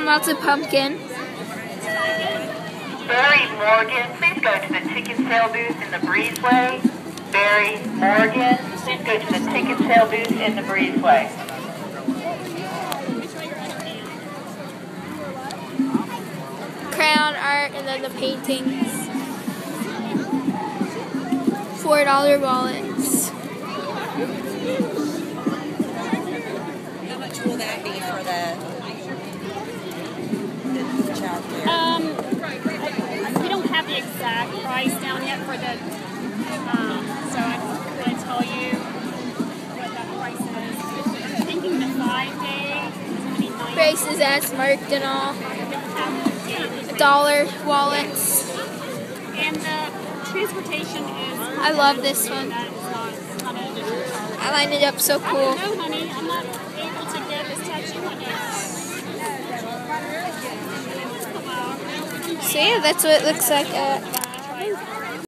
melted pumpkin. Barry Morgan, please go to the ticket sale booth in the breezeway. Barry Morgan, please go to the ticket sale booth in the breezeway. Crayon art and then the paintings. $4 wallets. How much will that be for the child care? We don't have the exact price down yet for the, so I couldn't tell you what that price is. I'm thinking the 5-day, Braces as marked and all. $1 wallets. and the transportation is. I love this one. That is not an additional charge. I lined it up so I cool. don't know, honey. I'm not able to get this tattoo on yet. So yeah, that's what it looks like at